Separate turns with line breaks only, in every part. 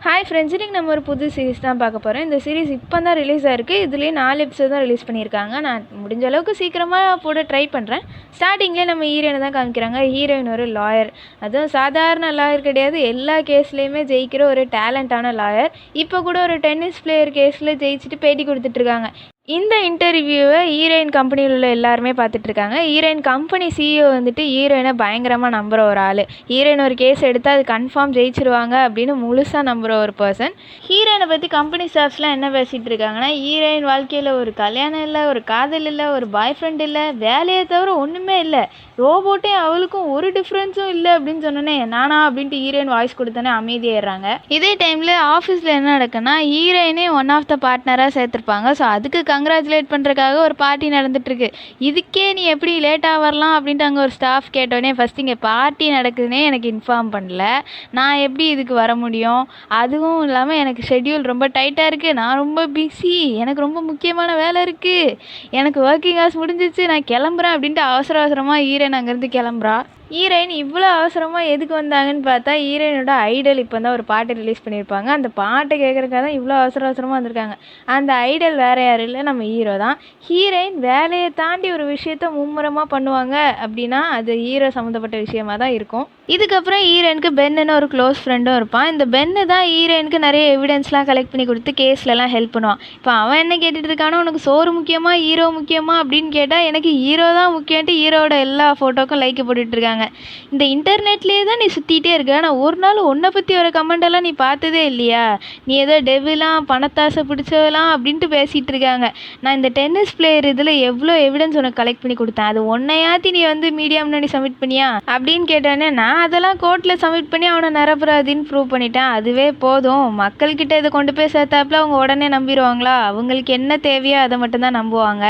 Hi friends, இன்றைக்கி நம்ம ஒரு புது சீரிஸ் தான் பார்க்க போகிறோம். இந்த சீரிஸ் இப்போ தான் ரிலீஸ் ஆகிருக்கு. இதுலேயே 4 எபிசோட் தான் ரிலீஸ் பண்ணியிருக்காங்க. நான் முடிஞ்ச அளவுக்கு சீக்கிரமாக போட ட்ரை பண்ணுறேன். ஸ்டார்டிங்லேயே நம்ம ஹீரோயினை தான் காமிக்கிறாங்க. ஹீரோயின் ஒரு லாயர், அதுவும் சாதாரண லாயர் கிடையாது, எல்லா கேஸ்லேயுமே ஜெயிக்கிற ஒரு டேலண்டான லாயர். இப்போ கூட ஒரு டென்னிஸ் பிளேயர் கேஸில் ஜெயிச்சுட்டு பேட்டி கொடுத்துட்ருக்காங்க. இந்த இன்டர்வியூவை ஹீரோயின் கம்பெனியில் உள்ள எல்லாருமே பார்த்துட்ருக்காங்க. ஹீரோயின் கம்பெனி சிஇஓ வந்துட்டு ஹீரோயினை பயங்கரமாக நம்புகிற ஒரு ஆள். ஹீரோயின் ஒரு கேஸ் எடுத்தால் அது கன்ஃபார்ம் ஜெயிச்சிருவாங்க அப்படின்னு முழுசாக நம்புகிற ஒரு பர்சன். ஹீரோயினை பற்றி கம்பெனி ஸ்டாஃப்ஸ்லாம் என்ன பேசிகிட்டு இருக்காங்கன்னா, ஹீரோயின் வாழ்க்கையில் ஒரு கல்யாணம் இல்லை, ஒரு காதல் இல்லை, ஒரு பாய் ஃப்ரெண்ட் இல்லை, வேலையை தவிர ஒன்றுமே இல்லை, ரோபோட்டே அவளுக்கும் ஒரு டிஃப்ரென்ஸும் இல்லை அப்படின்னு சொன்னோன்னே நானா அப்படின்ட்டு ஹீரோயின் வாய்ஸ் கொடுத்தோன்னே அமைதியாயிடுறாங்க. இதே டைமில் ஆஃபீஸில் என்ன நடக்குன்னா, ஹீரோயினே ஒன் ஆஃப் த பார்ட்னராக சேர்த்துருப்பாங்க. ஸோ அதுக்கு கங்க்ராச்சுலேட் பண்ணுறதுக்காக ஒரு பார்ட்டி நடந்துகிட்ருக்கு. இதுக்கே நீ எப்படி லேட்டாக வரலாம் அப்படின்ட்டு அங்கே ஒரு ஸ்டாஃப் கேட்டோடனே, ஃபஸ்ட் இங்கே பார்ட்டி நடக்குதுன்னே எனக்கு இன்ஃபார்ம் பண்ணல, நான் எப்படி இதுக்கு வர முடியும்? அதுவும் இல்லாமல் எனக்கு ஷெட்யூல் ரொம்ப டைட்டாக இருக்குது, நான் ரொம்ப பிஸி, எனக்கு ரொம்ப முக்கியமான வேலை இருக்குது, எனக்கு ஒர்க்கிங் ஹவர்ஸ் முடிஞ்சிச்சு, நான் கிளம்புறேன் அப்படின்ட்டு அவசர அவசரமாக ஹீரோயின் அங்கேருந்து கிளம்புறா. ஹீரோயின் இவ்வளோ அவசரமாக எதுக்கு வந்தாங்கன்னு பார்த்தா, ஹீரோயினோட ஐடல் இப்போ தான் ஒரு பாட்டை ரிலீஸ் பண்ணியிருப்பாங்க. அந்த பாட்டை கேட்குறக்காக தான் இவ்வளோ அவசரமாக வந்திருக்காங்க. அந்த ஐடல் வேறு யாரும் இல்லை, நம்ம ஹீரோ தான். ஹீரோயின் வேலையை தாண்டி ஒரு விஷயத்த மும்முரமாக பண்ணுவாங்க அப்படின்னா அது ஹீரோ சம்மந்தப்பட்ட விஷயமா தான் இருக்கும். இதுக்கப்புறம் ஹீரோயினுக்கு பென்னுன்னு ஒரு க்ளோஸ் ஃப்ரெண்டும் இருப்பான். இந்த பென்னு தான் ஹீரோயினுக்கு நிறைய எவிடன்ஸ்லாம் கலெக்ட் பண்ணி கொடுத்து கேஸ்லலாம் ஹெல்ப் பண்ணுவான். இப்போ அவன் என்ன கேட்டுட்டு இருக்கானோ, உனக்கு சோறு முக்கியமா ஹீரோ முக்கியமா அப்படின்னு கேட்டால், எனக்கு ஹீரோ தான் முக்கியன்ட்டு ஹீரோட எல்லா ஃபோட்டோக்கும் லைக் போட்டுட்ருக்காங்க. இந்த இன்டர்நெட்லேயே தான் நீ சுற்றிட்டே இருக்க, ஆனால் ஒரு நாள் உன்னை பற்றி ஒரு கமெண்டெல்லாம் நீ பார்த்ததே இல்லையா, நீ ஏதோ டெவிலாம் பணத்தாசை பிடிச்சவலாம் அப்படின்ட்டு பேசிகிட்டு இருக்காங்க. நான் இந்த டென்னிஸ் பிளேயர் இதில் எவ்வளோ எவிடன்ஸ் உனக்கு கலெக்ட் பண்ணி கொடுத்தேன், அது ஒன்னையாத்தி நீ வந்து மீடியா முன்னாடி சப்மிட் பண்ணியா அப்படின்னு கேட்டோன்னே, நான் அதெல்லாம் கோர்ட்டில் சப்மிட் பண்ணி அவனை நிரப்புறாதின்னு ப்ரூவ் பண்ணிட்டேன், அதுவே போதும், மக்கள்கிட்ட இதை கொண்டு போய் சேர்த்தாப்புல அவங்க உடனே நம்பிடுவாங்களா? அவங்களுக்கு என்ன தேவையோ அதை மட்டும்தான் நம்புவாங்க.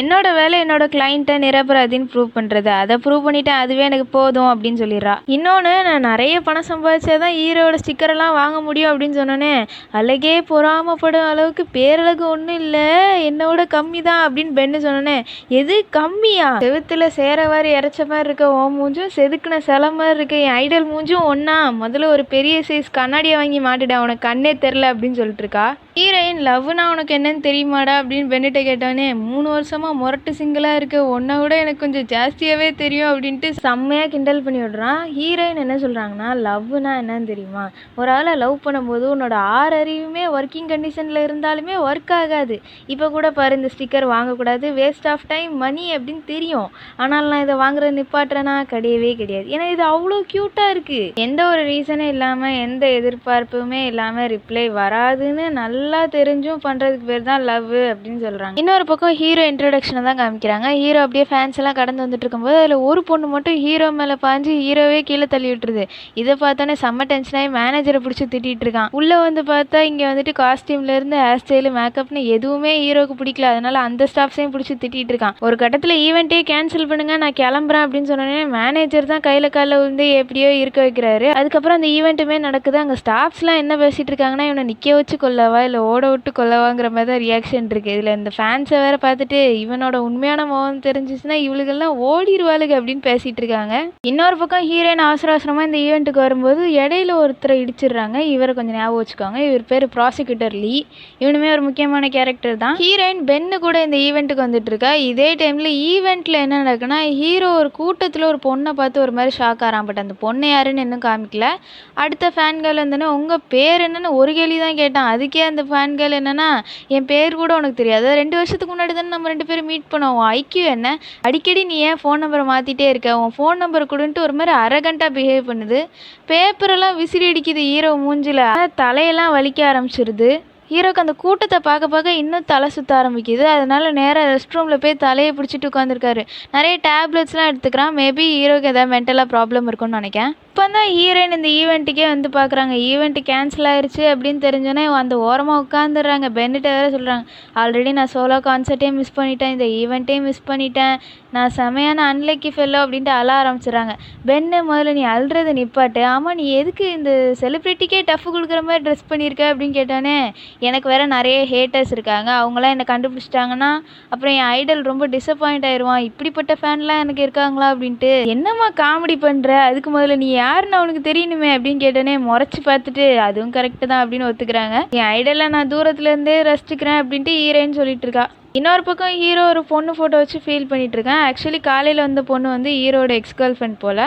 என்னோட வேலை என்னோட கிளைண்ட்டை நிரப்புறாதின்னு ப்ரூவ் பண்ணுறது, அதை ப்ரூவ் பண்ணிட்டேன், அதுவே எனக்கு போதும் அப்படின்னு சொல்லிடுறா. இன்னொன்று, நான் நிறைய பணம் சம்பாதிச்சாதான் ஹீரோட ஸ்டிக்கரெல்லாம் வாங்க முடியும் அப்படின்னு சொன்னோன்னே, அழகே பொறாமப்படும் அளவுக்கு பேரழகு ஒன்றும் இல்லை, என்னோட கம்மி தான் அப்படின்னு பென்னு சொன்னோன்னே, எது கம்மியா? செவுத்துல சேரவாரி இறைச்ச மாதிரி இருக்க ஓ மூஞ்சும் செதுக்குன சில மாதிரி இருக்க என் ஐடல் மூஞ்சும் ஒன்றா? முதல்ல ஒரு பெரிய சைஸ் கண்ணாடியை வாங்கி மாட்டிடா, உனக்கு கண்ணே தெரில அப்படின்னு சொல்லிட்டு இருக்கா. ஹீரோயின் லவ்னா உனக்கு என்னன்னு தெரியுமாடா அப்படின்னு பென்னிட்ட கேட்டோன்னே, 3 வருஷமாக முரட்டு சிங்கிளாக இருக்க, உன்னை விட எனக்கு கொஞ்சம் ஜாஸ்தியாகவே தெரியும் அப்படின்ட்டு செம்மையாக கிண்டல் பண்ணி விடுறான். ஹீரோயின் என்ன சொல்கிறாங்கன்னா, லவ்னா என்னன்னு தெரியுமா, ஒரு ஆளை லவ் பண்ணும்போது உன்னோட 6 அறிவுமே ஒர்க்கிங் கண்டிஷனில் இருந்தாலுமே ஒர்க் ஆகாது. இப்போ கூட பாரு, இந்த ஸ்டிக்கர் வாங்கக்கூடாது, வேஸ்ட் ஆஃப் டைம் மணி அப்படின்னு தெரியும், ஆனால் நான் இதை வாங்குறது நிப்பாட்டுறேன்னா கிடையவே கிடையாது. ஏன்னா இது அவ்வளோ க்யூட்டாக இருக்குது, எந்த ஒரு ரீசனே இல்லாமல் எந்த எதிர்பார்ப்புமே இல்லாமல் ரிப்ளை வராதுன்னு நல்லா தெரிஞ்சும் பண்ணுறதுக்கு பேர் தான் லவ் அப்படின்னு சொல்கிறாங்க. இன்னொரு பக்கம் ஹீரோ இன்ட்ரடக்ஷனை தான் காமிக்கிறாங்க. ஹீரோ அப்படியே ஃபேன்ஸ் எல்லாம் கடந்து வந்துட்டு இருக்கும்போது அதில் ஒரு பொண்ணு மட்டும் ஹீரோ மேலே பாஞ்சு ஹீரோவே கீழே தள்ளி விட்டுருது. இதை பார்த்தோன்னே செம்ம டென்ஷனாகி மேனேஜரை பிடிச்சி திட்டிகிட்டு இருக்கான். உள்ளே வந்து பார்த்தா இங்கே வந்துட்டு காஸ்டியூம்லேருந்து ஹேர் ஸ்டைலு மேக்கப்னு எதுவுமே ஹீரோக்கு பிடிக்கல, அதனால அந்த ஸ்டாஃப்ஸையும் பிடிச்சி திட்டிகிட்டு இருக்கான். ஒரு கட்டத்தில் ஈவெண்ட்டே கேன்சல் பண்ணுங்க, நான் கிளம்புறேன் அப்படின்னு சொன்னோன்னே மேனேஜர் தான் கையில் காலில் வந்து எப்படியோ இருக்க வைக்கிறாரு. அதுக்கப்புறம் அந்த ஈவெண்ட்டுமே நடக்குது. அங்கே ஸ்டாஃப்ஸ்லாம் என்ன பேசிகிட்டு இருக்காங்கன்னா, இவனை நிற்க வச்சு கொள்ளவா இல்லை ஓட விட்டு கொள்ளவாங்கிற மாதிரி தான் ரியாக்ஷன் இருக்குது. இதில் இந்த ஃபேன்ஸை வேறு பார்த்துட்டு இவனோட உண்மையான முகம் தெரிஞ்சிச்சுன்னா இவளுகெல்லாம் ஓடிடுவாளுங்க அப்படின்னு பேசிகிட்டு இருக்காங்க. இன்னொரு பக்கம் ஹீரோயின் அவசர அவசரமாக இந்த ஈவெண்ட்டுக்கு வரும்போது இடையில ஒருத்தரை இடிச்சிடுறாங்க. இவரை கொஞ்சம் ஞாபகம் வச்சுக்கோங்க, இவர் பேர் ப்ராசிக்யூட்டர் லீ. இவனுமே ஒரு முக்கியமான கேரக்டர் தான். ஹீரோயின் பென்னு கூட இந்த ஈவெண்ட்டுக்கு வந்துட்டு இருக்கா. இதே டைமில் ஈவெண்ட்டில் என்ன நடக்குன்னா, ஹீரோ ஒரு கூட்டத்தில் ஒரு பொண்ணை பார்த்து ஒரு மாதிரி ஷாக் ஆகிறான். பட் அந்த பொண்ணு யாருன்னு இன்னும் காமிக்கல. அடுத்த ஃபேன் கேர்ள் வந்தோடனே, உங்கள் பேர் என்னன்னு ஒரு கேள்வி தான் கேட்டான். அதுக்கே அந்த ஃபேன் கேர்ள் என்னன்னா, என் பேர் கூட உனக்கு தெரியாது, 2 வருஷத்துக்கு முன்னாடி தானே நம்ம 2 பேரும் மீட் பண்ணோம், உன் ஐக்கியூ என்ன, அடிக்கடி நீ ஏன் ஃபோன் நம்பரை மாற்றிட்டே இருக்க, உன் ஃபோன் நம்பர் கொடுன்ட்டு ஒரு மாதிரி அரகண்டாக பிஹேவ் பண்ணுது. பேப்பரெல்லாம் விசிறி அடிக்குது ஹீரோ மூஞ்சில், தலையெல்லாம் வலிக்க ஆரம்பிச்சிருது. ஹீரோக்கு அந்த கூட்டத்தை பார்க்க இன்னும் தலை சுற்ற ஆரம்பிக்குது. அதனால நேராக ரெஸ்ட் ரூமில் போய் தலையை பிடிச்சிட்டு உட்காந்துருக்காரு. நிறைய டேப்லெட்ஸ்லாம் எடுத்துக்கிறான். மேபி ஹீரோக்கு எதாவது மென்டலாக ப்ராப்ளம் இருக்குன்னு நினைக்கிறேன். இப்போ தான் ஹீரோயின் இந்த ஈவெண்ட்டுக்கே வந்து பார்க்குறாங்க. ஈவெண்ட்டு கேன்சல் ஆயிடுச்சு அப்படின்னு தெரிஞ்சோன்னே அந்த ஓரமாக உட்காந்துடுறாங்க. பென்னிட்ட வேறு சொல்கிறாங்க, ஆல்ரெடி நான் சோலோ கான்சர்ட்டே மிஸ் பண்ணிட்டேன், இந்த ஈவெண்ட்டையும் மிஸ் பண்ணிட்டேன், நான் செமையான அன்லக்கி ஃபெல்லோ அப்படின்ட்டு அழ ஆரம்பிச்சிடுறாங்க. பென்னு, முதல்ல நீ அழுறதை நிப்பாட்டு, ஆமாம் நீ எதுக்கு இந்த செலிப்ரிட்டிக்கே டஃப் கொடுக்குற மாதிரி ட்ரெஸ் பண்ணியிருக்க அப்படின்னு கேட்டானே, எனக்கு வேறு நிறைய ஹேட்டர்ஸ் இருக்காங்க, அவங்களாம் என்னை கண்டுபிடிச்சிட்டாங்கன்னா அப்புறம் என் ஐடல் ரொம்ப டிசப்பாயிண்ட் ஆயிடுவான், இப்படிப்பட்ட ஃபேன்லாம் எனக்கு இருக்காங்களா அப்படின்ட்டு. என்னம்மா காமெடி பண்ணுற, அதுக்கு முதல்ல நீ யாருன்னு அவனுக்கு தெரியணுமே அப்படின்னு கேட்டோன்னே முறைச்சி பார்த்துட்டு அதுவும் கரெக்டு தான் அப்படின்னு ஒத்துக்கிறாங்க. என் ஐடலை நான் தூரத்துலேருந்தே ரசிச்சுக்கிறேன் அப்படின்ட்டு ஹீரோயின் சொல்லிட்டு இருக்கா. இன்னொரு பக்கம் ஹீரோ ஒரு பொண்ணு ஃபோட்டோ வச்சு ஃபீல் பண்ணிட்டு இருக்கேன். ஆக்சுவலி காலையில் வந்த பொண்ணு வந்து ஹீரோட எக்ஸ் கேர்ள் ஃப்ரெண்ட் போல்.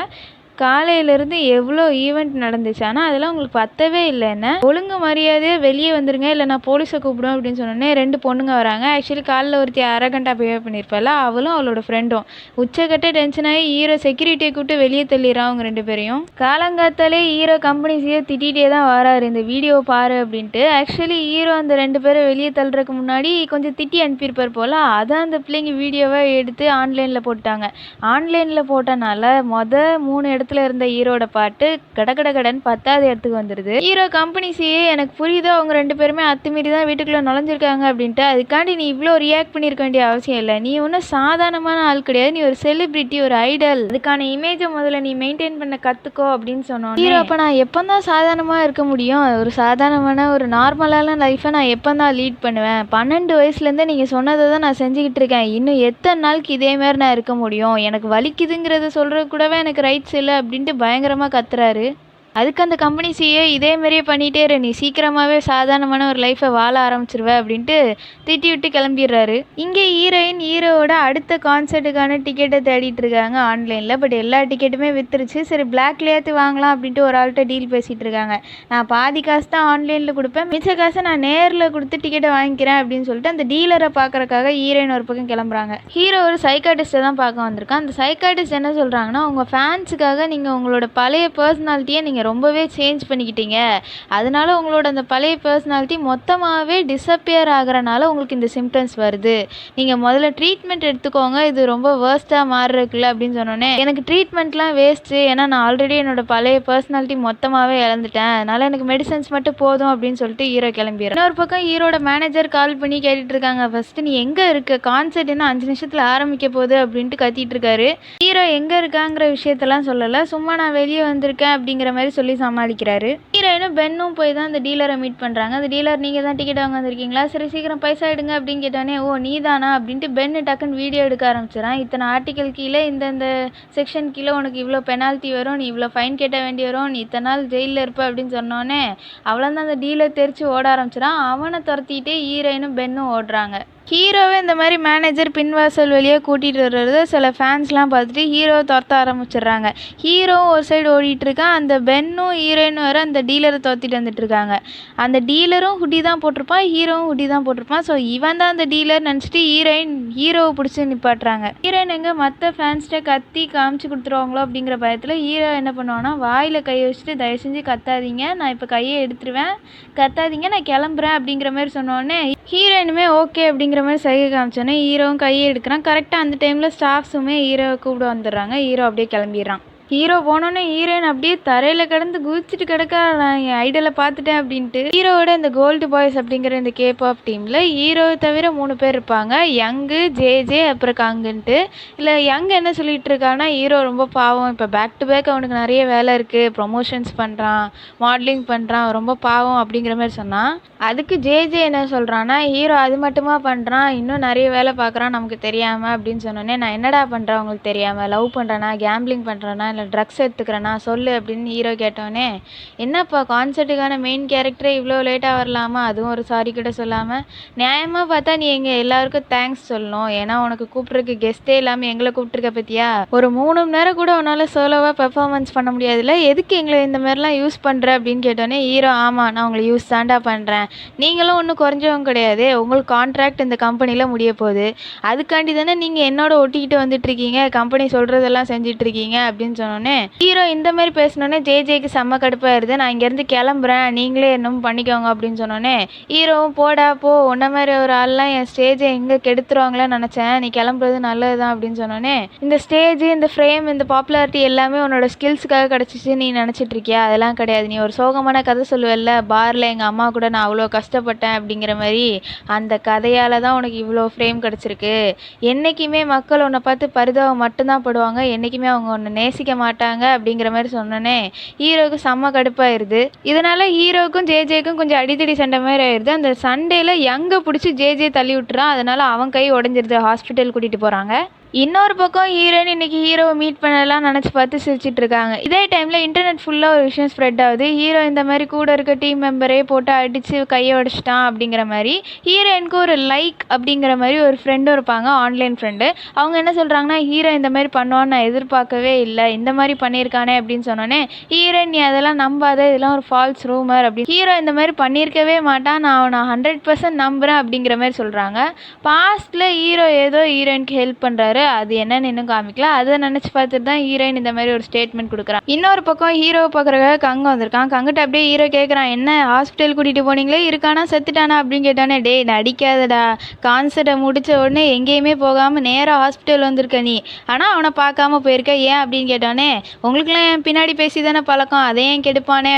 காலையிலேருந்து எவ்வளோ ஈவெண்ட் நடந்துச்சு, ஆனால் அதெல்லாம் உங்களுக்கு பத்தவே இல்லை. என்ன ஒழுங்கு மரியாதையாக வெளியே வந்துருங்க, இல்லை நான் போலீஸை கூப்பிடுவேன் அப்படின்னு சொன்னோன்னே 2 பொண்ணுங்க வராங்க. ஆக்சுவலி காலையில் ஒருத்தி அரகண்டாக பிஹேவ் பண்ணியிருப்பாள், அவளும் அவளோட ஃப்ரெண்டும். உச்சக்கட்ட டென்ஷனாகி ஹீரோ செக்யூரிட்டியை கூப்பிட்டு வெளியே தள்ளிடுறான் அவங்க 2 பேரையும். காலங்காத்தாலே ஹீரோ கம்பெனிஸையே திட்டிகிட்டே தான் வராரு, இந்த வீடியோ பாரு அப்படின்ட்டு. ஆக்சுவலி ஹீரோ அந்த 2 பேரை வெளியே தள்ளுறதுக்கு முன்னாடி கொஞ்சம் திட்டி அனுப்பியிருப்பார் போல். அதான் அந்த பிள்ளைங்க வீடியோவை எடுத்து ஆன்லைனில் போட்டாங்க. ஆன்லைனில் போட்டனால 3 இடத்துல இருந்த ஹீரோட பாட்டு கடகடகடன் 10வது இடத்துக்கு வந்துடுது. ஹீரோ கம்பெனிஸையே எனக்கு புரியுதோ அவங்க 2 பேருமே அத்துமீறி தான் வீட்டுக்குள்ளே நுழைஞ்சிருக்காங்க அப்படின்ட்டு. அதுக்காண்டி நீ இவ்வளோ ரியாக்ட் பண்ணியிருக்க வேண்டிய அவசியம் இல்லை. நீ ஒன்றும் சாதாரணமான ஆள் கிடையாது, நீ ஒரு செலிபிரிட்டி, ஒரு ஐடல். அதுக்கான இமேஜை முதல்ல நீ மெயின்டைன் பண்ண கற்றுக்கோ அப்படின்னு சொன்னோம். ஹீரோ அப்போ நான் எப்போ தான் சாதாரணமாக இருக்க முடியும், ஒரு சாதாரணமான ஒரு நார்மலான லைஃப்பை நான் எப்போ தான் லீட் பண்ணுவேன்? 12 வயசுலேருந்தே நீங்கள் சொன்னதை தான் நான் செஞ்சுக்கிட்டு இருக்கேன். இன்னும் எத்தனை நாளைக்கு இதேமாரி நான் இருக்க முடியும்? எனக்கு வலிக்குதுங்கிறத சொல்கிறது கூடவே எனக்கு ரைட்ஸ் இல்லை அப்படின்ட்டு பயங்கரமாக கத்துறாரு. அதுக்கு அந்த கம்பெனி சிஏ இதே மாதிரியே பண்ணிகிட்டே இரு, நீ சீக்கிரமாகவே சாதாரணமான ஒரு லைஃப்பை வாழ ஆரம்பிச்சிருவ அப்படின்ட்டு திட்டி விட்டு கிளம்பிடுறாரு. இங்கே ஹீரோயின் ஹீரோவோட அடுத்த கான்சர்ட்டுக்கான டிக்கெட்டை தேடிட்டு இருக்காங்க ஆன்லைனில். பட் எல்லா டிக்கெட்டுமே வித்துருச்சு. சரி பிளாக்லேயாத்து வாங்கலாம் அப்படின்ட்டு ஒரு ஆள்கிட்ட டீல் பேசிகிட்டு இருக்காங்க. நான் பாதி காசு தான் ஆன்லைனில் கொடுப்பேன், மிச்ச காசை நான் நேரில் கொடுத்து டிக்கெட்டை வாங்கிக்கிறேன் அப்படின்னு சொல்லிட்டு அந்த டீலரை பார்க்குறக்காக ஹீரோயின் ஒரு பக்கம் கிளம்புறாங்க. ஹீரோ ஒரு சைக்காட்டிஸ்ட்டை தான் பார்க்க வந்திருக்கான். அந்த சைக்காட்டிஸ்ட் என்ன சொல்கிறாங்கன்னா, உங்கள் ஃபேன்ஸுக்காக நீங்கள் உங்களோட பழைய பர்சனாலிட்டியை நீங்கள் ரொம்பவே சேஞ்ச் பண்ணிக்கிட்டீங்க, அதனால உங்களோட அந்த பழைய பர்சனாலிட்டி மொத்தமாகவே டிஸப்பியர் ஆகிறனால உங்களுக்கு இந்த சிம்டம்ஸ் வருது. நீங்கள் முதல்ல ட்ரீட்மெண்ட் எடுத்துக்கோங்க, இது ரொம்ப வேர்ஸ்ட்டாக மாறுறதுக்குள்ள அப்படின்னு சொன்னோன்னே எனக்கு ட்ரீட்மெண்ட்லாம் வேஸ்ட்டு, ஏன்னா நான் ஆல்ரெடி என்னோட பழைய பர்சனாலிட்டி மொத்தமாகவே இழந்துட்டேன், அதனால் எனக்கு மெடிசன்ஸ் மட்டும் போதும் அப்படின்னு சொல்லிட்டு ஹீரோ கிளம்பிடுறேன். இன்னொரு பக்கம் ஹீரோட மேனேஜர் கால் பண்ணி கேட்டுட்டு இருக்காங்க, ஃபஸ்ட்டு நீ எங்கே இருக்க, கான்சர்ட் இன்னும் 5 நிமிஷத்தில் ஆரம்பிக்க போகுது அப்படின்ட்டு கத்திட்டு இருக்காரு. ஹீரோ எங்கே இருக்காங்கிற விஷயத்தெல்லாம் சொல்லலை, சும்மா நான் வெளியே வந்திருக்கேன் அப்படிங்கிற மாதிரி சொல்லி சமாளிக்கிறாரு. ஹீரோயினும் பென்னும் போய் தான் அந்த டீலரை மீட் பண்ணுறாங்க. அந்த டீலர் நீங்கள் தான் டிக்கெட் வாங்க வந்திருக்கீங்களா, சரி சீக்கிரம் பைசா எடுங்க அப்படின்னு கேட்டானே, ஓ நீ தானா அப்படின்ட்டு பென்னு டக்குன்னு வீடியோ எடுக்க ஆரம்பிச்சிடறான். இத்தனை ஆர்டிக்கல் கீழே இந்த செக்ஷன் கீழே உனக்கு இவ்வளோ பெனால்ட்டி வரும், நீ இவ்வளோ ஃபைன் கேட்ட வேண்டி வரும், நீ இத்தனை நாள் ஜெயிலில் இருப்ப அப்படின்னு சொன்னோன்னே அவ்வளோதான் அந்த டீலர் தெரிச்சு ஓட ஆரம்பிச்சிடான். அவனை துரத்திட்டு ஹீரோயினும் பென்னும் ஓடுறாங்க. ஹீரோவை இந்த மாதிரி மேனேஜர் பின்வாசல் வெளியே கூட்டிகிட்டு வர்றது சில ஃபேன்ஸ்லாம் பார்த்துட்டு ஹீரோவை துரத்த ஆரம்பிச்சிடுறாங்க. ஹீரோவும் ஒரு சைடு ஓடிட்டு இருக்கான், அந்த பென்னும் ஹீரோயினும் வேறு அந்த டீலரை துரத்திட்டு வந்துட்டு இருக்காங்க. அந்த டீலரும் ஹுடி தான் போட்டிருப்பான், ஹீரோவும் ஹுடி தான் போட்டிருப்பான். ஸோ இவன் தான் அந்த டீலர் நினச்சிட்டு ஹீரோவை பிடிச்சி நிப்பாட்டுறாங்க. ஹீரோயின் எங்கே மற்ற ஃபேன்ஸ்கிட்ட கத்தி காமிச்சு கொடுத்துருவாங்களோ அப்படிங்கிற பயத்தில் ஹீரோ என்ன பண்ணுவான்னா வாயில் கையை வச்சுட்டு தயவு செஞ்சு கத்தாதீங்க, நான் இப்போ கையை எடுத்துருவேன், கத்தாதீங்க நான் கிளம்புறேன் அப்படிங்கிற மாதிரி சொன்னோடனே ஹீரோயினுமே ஓகே அப்படிங்கிற மாதிரி சைகை காமிச்சோன்னே ஹீரோவும் கையை எடுக்கிறான். கரெக்டாக அந்த டைமில் ஸ்டாஃப்ஸுமே ஹீரோவை கூப்பிட வந்துடுறாங்க. ஹீரோ அப்படியே கிளம்பிடுறான். ஹீரோ போனோன்னே ஹீரோயின் அப்படியே தரையில் கிடந்து குதிச்சுட்டு கிடக்கா, நான் என் ஐடலை பார்த்துட்டேன் அப்படின்ட்டு. ஹீரோவோட இந்த கோல்டு பாய்ஸ் அப்படிங்கிற இந்த கேபாப் டீமில் ஹீரோவை தவிர 3 பேர் இருப்பாங்க, யங்கு, ஜே அப்புறம் காங்குன்ட்டு. இல்லை யங் என்ன சொல்லிட்டு இருக்கான்னா, ஹீரோ ரொம்ப பாவம், இப்போ பேக் டு பேக் அவனுக்கு நிறைய வேலை இருக்குது, ப்ரொமோஷன்ஸ் பண்ணுறான், மாடலிங் பண்ணுறான், ரொம்ப பாவம் அப்படிங்கிற மாதிரி சொன்னான். அதுக்கு ஜே என்ன சொல்கிறான்னா, ஹீரோ அது மட்டுமா பண்ணுறான், இன்னும் நிறைய வேலை பார்க்குறான் நமக்கு தெரியாமல் அப்படின்னு சொன்னோன்னே, நான் என்னடா பண்ணுறேன் உங்களுக்கு தெரியாமல், லவ் பண்ணுறேனா, கேம்பிளிங் பண்ணுறேனா, இல்லை ட்ரக்ஸ் எடுத்துக்கிறேனா சொல்லு அப்படின்னு ஹீரோ கேட்டோன்னே, என்னப்பா கான்சர்ட்டுக்கான மெயின் கேரக்டரே இவ்வளோ லேட்டாக வரலாமா, அதுவும் ஒரு சாரி கூட சொல்லாமல், நியாயமாக பார்த்தா நீ எங்கள் எல்லாருக்கும் தேங்க்ஸ் சொல்லணும், ஏன்னா உனக்கு கூப்பிட்றதுக்கு கெஸ்ட்டே இல்லாமல் எங்களை கூப்பிட்ருக்க பற்றியா, ஒரு 3 மணி நேரம் கூட உன்னால் சோலோவாக பெர்ஃபார்மன்ஸ் பண்ண முடியாதுல்ல, எதுக்கு எங்களை இந்த மாதிரிலாம் யூஸ் பண்ணுற அப்படின்னு கேட்டோன்னே ஹீரோ ஆமாம் நான் உங்களை யூஸ் தாண்டா பண்ணுறேன், நீங்களும் ஒன்றும் குறைஞ்சவங்க கிடையாது, உங்களுக்கு கான்ட்ராக்ட் இந்த கம்பெனியில் முடிய போகுது, அதுக்காண்டி தானே நீங்கள் என்னோட ஒட்டிக்கிட்டு வந்துட்டுருக்கீங்க, கம்பெனி சொல்கிறதெல்லாம் செஞ்சிட்ருக்கீங்க அப்படின்னு சொன்னோன்னே ஹீரோ இந்த மாதிரி பேசினோன்னே ஜேக்கு செம்ம கடுப்பாயிருது. நான் இங்கேருந்து கிளம்புறேன், நீங்களே என்னமோ பண்ணிக்கோங்க அப்படின்னு சொன்னோன்னே ஹீரோவும் போடா போ, உன்ன மாதிரி ஒரு ஆள்லாம் என் ஸ்டேஜை எங்கே கெடுத்துருவாங்களேன்னு நினச்சேன், நீ கிளம்புறது நல்லது தான் அப்படின்னு சொன்னோன்னே, இந்த ஸ்டேஜ், இந்த ஃப்ரேம், இந்த பாப்புலாரிட்டி எல்லாமே உன்னோட ஸ்கில்ஸுக்காக கிடச்சிச்சு நீ நினச்சிட்டு இருக்கியா, அதெல்லாம் கிடையாது, நீ ஒரு சோகமான கதை சொல்லுவல்ல, பாரில் எங்கள் அம்மா கூட நான் அவ்வளோ கஷ்டப்பட்டேன் அப்படிங்கிற மாதிரி, அந்த கதையால் தான் உனக்கு இவ்வளோ ஃப்ரேம் கிடச்சிருக்கு, என்றைக்குமே மக்கள் உன்னை பார்த்து பரிதாபம் மட்டும்தான் படுவாங்க, என்றைக்குமே அவங்க உன்னை நேசிக்க மாட்டாங்க அப்படிங்கிற மாதிரி சொன்னோன்னே ஹீரோவுக்கு செம்ம கடுப்பாயிருது. இதனால ஹீரோவுக்கும் ஜேக்கும் கொஞ்சம் அடித்தடி சண்டை மாதிரி ஆயிடுது. அந்த சண்டையில் யங்கை பிடிச்சி ஜே தள்ளி விட்டுறான், அதனால அவன் கை உடஞ்சிருது, ஹாஸ்பிட்டல் கூட்டிகிட்டு போகிறாங்க. இன்னொரு பக்கம் ஹீரோயின் இன்னைக்கு ஹீரோவை மீட் பண்ணலாம் நினச்சி பார்த்து சிரிச்சிட்டு இருக்காங்க. இதே டைமில் இன்டர்நெட் ஃபுல்லாக ஒரு விஷயம் ஸ்ப்ரெட் ஆகுது. ஹீரோ இந்த மாதிரி கூட இருக்க டீம் மெம்பரே போட்டு அடித்து கையை உடச்சிட்டான் அப்படிங்கிற மாதிரி. ஹீரோயினுக்கு ஒரு லைக் அப்படிங்கிற மாதிரி ஒரு ஃப்ரெண்டும் இருப்பாங்க, ஆன்லைன் ஃப்ரெண்டு. அவங்க என்ன சொல்கிறாங்கன்னா, ஹீரோ இந்த மாதிரி பண்ணுவான்னு நான் எதிர்பார்க்கவே இல்லை, இந்த மாதிரி பண்ணியிருக்கானே அப்படின்னு சொன்னோன்னே, ஹீரோயின் நீ அதெல்லாம் நம்பாத, இதெல்லாம் ஒரு ஃபால்ஸ் ரூமர் அப்படி. ஹீரோ இந்த மாதிரி பண்ணியிருக்கவே மாட்டான், நான் அவனை 100% நம்புகிறேன் அப்படிங்கிற மாதிரி சொல்கிறாங்க. பாஸ்ட்டில் ஹீரோ ஏதோ ஹீரோயினுக்கு ஹெல்ப் பண்ணுறாரு, அது என்னன்னு இன்னும் காமிக்கல. அதை நினச்சி பார்த்துட்டு தான் ஹீரோயின் இந்த மாதிரி ஒரு ஸ்டேட்மெண்ட் கொடுக்குறான். இன்னொரு பக்கம் ஹீரோவை பார்க்குறக்காக கங்க வந்திருக்கான். கங்கிட்ட அப்படியே ஹீரோ கேட்குறான், என்ன ஹாஸ்பிட்டல் கூட்டிகிட்டு போனீங்களே, இருக்கானா செத்துட்டானா அப்படின்னு கேட்டானே. டே நடிக்காதடா, கான்சர்ட்டை முடித்த உடனே எங்கேயுமே போகாமல் நேராக ஹாஸ்பிட்டல் வந்திருக்க நீ, ஆனால் அவனை பார்க்காம போயிருக்க ஏன் அப்படின்னு கேட்டானே. உங்களுக்குலாம் என் பின்னாடி பேசி தானே பழக்கம், அதையும் கெடுப்பானே,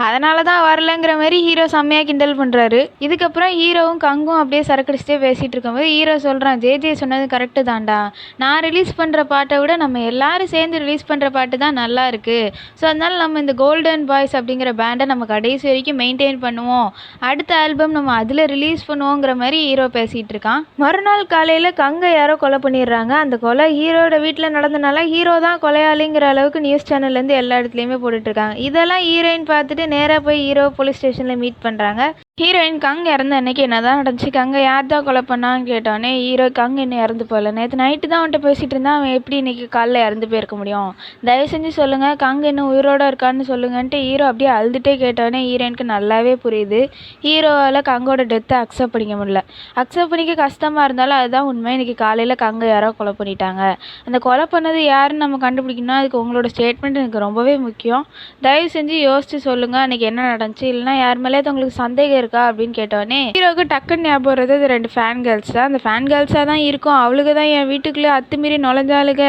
அதனால தான் வரலங்கிற மாதிரி ஹீரோ செம்மையாக கிண்டல் பண்ணுறாரு. இதுக்கப்புறம் ஹீரோவும் கங்கும் அப்படியே சரக்கடிச்சிட்டே பேசிகிட்டு இருக்கும்போது ஹீரோ சொல்கிறான், ஜே சொன்னது கரெக்டு தான்டா, நான் ரிலீஸ் பண்ணுற பாட்டை விட நம்ம எல்லாரும் சேர்ந்து ரிலீஸ் பண்ணுற பாட்டு தான் நல்லா இருக்குது. ஸோ அதனால் நம்ம இந்த கோல்டன் பாய்ஸ் அப்படிங்கிற பேண்டை நம்ம கடைசி வரைக்கும் மெயின்டைன் பண்ணுவோம், அடுத்த ஆல்பம் நம்ம அதில் ரிலீஸ் பண்ணுவோங்கிற மாதிரி ஹீரோ பேசிகிட்டு இருக்கான். மறுநாள் காலையில் கங்கை யாரோ கொலை பண்ணிடுறாங்க. அந்த கொலை ஹீரோட வீட்டில் நடந்தனால ஹீரோ தான் கொலையாளிங்கிற அளவுக்கு நியூஸ் சேனல்லேருந்து எல்லா இடத்துலையுமே போட்டுட்ருக்காங்க. இதெல்லாம் ஹீரோயின் பார்த்துட்டு நேராக போய் ஹீரோ போலீஸ் ஸ்டேஷனில் மீட் பண்ணுறாங்க. ஹீரோயின் கங்க இறந்த அன்னைக்கு என்ன தான் நடந்துச்சு, கங்க யார் தான் கொலை பண்ணான்னு கேட்டோன்னே ஹீரோ கங்க இன்னும் இறந்து போகல, நேற்று நைட்டு தான் அவன்கிட்ட பேசிகிட்டு இருந்தான், அவன் எப்படி இன்றைக்கி காலைல இறந்து போயிருக்க முடியும், தயவு செஞ்சு சொல்லுங்கள் கங்க இன்னும் உயிரோடு இருக்கான்னு சொல்லுங்கன்ட்டு ஹீரோ அப்படியே அழுதுகிட்டே கேட்டோன்னே ஹீரோயினுக்கு நல்லாவே புரியுது. ஹீரோவால் கங்கோட டெத்தை அக்செப்ட் பண்ணிக்க முடியல. அக்செப்ட் பண்ணிக்க கஷ்டமாக இருந்தாலும் அதுதான் உண்மை. இன்றைக்கி காலையில் கங்க யாரோ கொலை பண்ணிட்டாங்க, அந்த கொலை பண்ணது யாருன்னு நம்ம கண்டுபிடிக்கணும், அதுக்கு உங்களோட ஸ்டேட்மெண்ட் எனக்கு ரொம்பவே முக்கியம், தயவு செஞ்சு யோசிச்சு சொல்லுங்கள் அன்றைக்கி என்ன நடந்துச்சு, இல்லைனா யார் மேலே உங்களுக்கு சந்தேகம் இருக்கா அப்படின்னு கேட்டோன்னே ஹீரோக்கு டக்குன்னு ஞாபகம் வருது அது 2 ஃபேன் கேர்ள்ஸ் தான். அந்த ஃபேன் கேர்ள்ஸாக தான் இருக்கும், அவளுக்கு தான் என் வீட்டுக்குள்ளே அத்துமீறி நுழைஞ்சாளுங்க,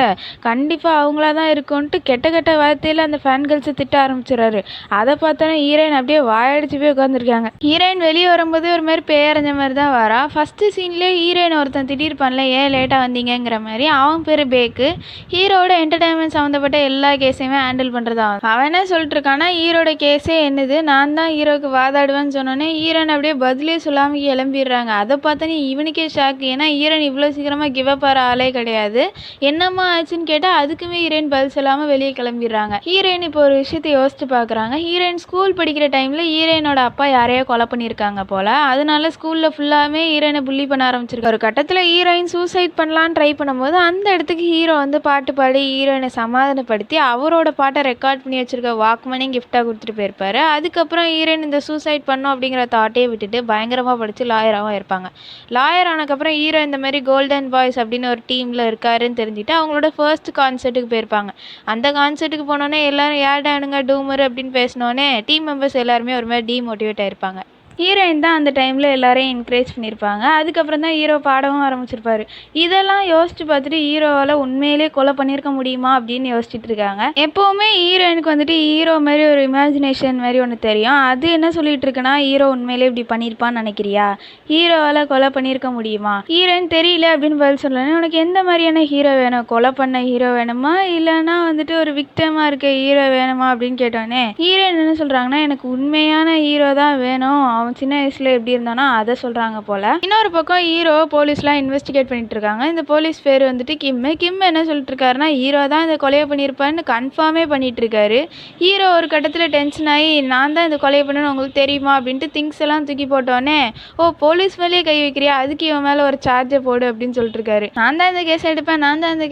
கண்டிப்பாக அவங்களா தான் இருக்கும்ன்ட்டு கெட்ட கெட்ட வார்த்தையில் அந்த ஃபேன் கேர்ள்ஸை திட்ட ஆரம்பிச்சிடறாரு. அதை பார்த்தோன்னே ஹீரோயின் அப்படியே வாயடிச்சு போய் உட்காந்துருக்காங்க. ஹீரோயின் வெளியே வரும்போது ஒரு மாதிரி பேரஞ்ச மாதிரி தான் வரா. ஃபஸ்ட்டு சீன்லேயே ஹீரோயின் ஒருத்தன் திட்டிருப்பான்ல, ஏன் லேட்டாக வந்தீங்கிற மாதிரி, அவன் பேர் பேக்கு. ஹீரோட என்டர்டைன்மெண்ட் சம்மந்தப்பட்ட எல்லா கேஸையுமே ஹேண்டில் பண்ணுறதா அவன் என்ன சொல்லிட்டு இருக்கான்னா, ஹீரோட கேஸே என்னது, நான் தான் ஹீரோக்கு வாதாடுவேன்னு சொன்னோன்னே ஹீரோயின் அப்படியே பதிலே சொல்லாமல் கிளம்பிடுறாங்க. அதை பார்த்தோன்னே இவனுக்கே ஷாக், ஏன்னா ஹீரோயின் இவ்வளோ சீக்கிரமாக கிவ் அப் ஆகிற ஆளே கிடையாது. என்னம்மா ஆச்சுன்னு கேட்டால் அதுக்குமே ஹீரோயின் பதில் சொல்லாமல் வெளியே கிளம்பிடுறாங்க. ஹீரோயின் இப்போ ஒரு விஷயத்தை யோசிச்சு பார்க்குறாங்க. ஹீரோயின் ஸ்கூல் படிக்கிற டைமில் ஹீரோயினோட அப்பா யாரையோ கொலை பண்ணியிருக்காங்க போல், அதனால ஸ்கூலில் ஃபுல்லாமே ஹீரோயினை புள்ளி பண்ண ஆரம்பிச்சிருக்காரு. ஒரு கட்டத்தில் ஹீரோயின் சூசைட் பண்ணலான்னு ட்ரை பண்ணும்போது அந்த இடத்துக்கு ஹீரோ வந்து பாட்டு பாடி ஹீரோயினை சமாதானப்படுத்தி அவரோட பாட்டை ரெக்கார்ட் பண்ணி வச்சிருக்க வாக்மனையும் கிஃப்டாக கொடுத்துட்டு போயிருப்பாரு. அதுக்கப்புறம் ஹீரோயின் இந்த சூசைட் பண்ணோம் அப்படிங்கிற தாட்டே விட்டுட்டு பயங்கரமாக படித்து லாயராகவும் இருப்பாங்க. லாயர் ஆனதுக்கப்புறம் ஹீரோ இந்த மாதிரி கோல்டன் பாய்ஸ் அப்படின்னு ஒரு டீமில் இருக்காருன்னு தெரிஞ்சுட்டு அவங்களோட ஃபர்ஸ்ட் கான்சர்ட்டுக்கு போயிருப்பாங்க. அந்த கான்சர்ட்டுக்கு போனோன்னே எல்லாரும் ஏடானுங்க டூமர் அப்படின்னு பேசினோன்னே டீம் மெம்பர்ஸ் எல்லாருமே ஒரு மாதிரி டீமோட்டிவேட் ஆயிருப்பாங்க. ஹீரோயின் தான் அந்த டைமில் எல்லாரையும் என்கரேஜ் பண்ணியிருப்பாங்க. அதுக்கப்புறம் தான் ஹீரோ பாடவும் ஆரம்பிச்சிருப்பாரு. இதெல்லாம் யோசிச்சு பார்த்துட்டு ஹீரோவால் உண்மையிலே கொலை பண்ணியிருக்க முடியுமா அப்படின்னு யோசிச்சுட்டு இருக்காங்க. எப்போவுமே ஹீரோயினுக்கு வந்துட்டு ஹீரோ மாதிரி ஒரு இமேஜினேஷன் மாதிரி ஒன்று தெரியும். அது என்ன சொல்லிட்டு இருக்குன்னா, ஹீரோ உண்மையிலே இப்படி பண்ணியிருப்பான்னு நினைக்கிறியா, ஹீரோவால் கொலை பண்ணியிருக்க முடியுமா, ஹீரோயின் தெரியல அப்படின்னு பதில் சொல்லணும். உனக்கு எந்த மாதிரியான ஹீரோ வேணும், கொலை பண்ண ஹீரோ வேணுமா இல்லைன்னா வந்துட்டு ஒரு விக்டமாக இருக்க ஹீரோ வேணுமா அப்படின்னு கேட்டோன்னே ஹீரோயின் என்ன சொல்கிறாங்கன்னா, எனக்கு உண்மையான ஹீரோ தான் வேணும், அவன் சின்ன வயசுல எப்படி இருந்தானோ அதை சொல்றாங்க போல. இன்னொரு பக்கம் ஹீரோ போலீஸ்லாம் இன்வெஸ்டிகேட் பண்ணிட்டு இருக்காங்க. இந்த போலீஸ் பேர் வந்துட்டு கிம் என்ன சொல்லிட்டு இருக்காருன்னா, ஹீரோ தான் இந்த கொலையை பண்ணியிருப்பான்னு கன்ஃபார்மே பண்ணிட்டு இருக்காரு. ஹீரோ ஒரு கட்டத்தில் டென்ஷன் ஆகி, நான் தான் இந்த கொலையை பண்ணணும்னு உங்களுக்கு தெரியுமா அப்படின்ட்டு திங்ஸ் எல்லாம் தூக்கி போட்டோன்னே, ஓ போலீஸ் மேலேயே கை வைக்கிறியா, அதுக்கு இவன் மேலே ஒரு சார்ஜை போடு அப்படின்னு சொல்லிட்டு இருக்காரு. நான் தான் இந்த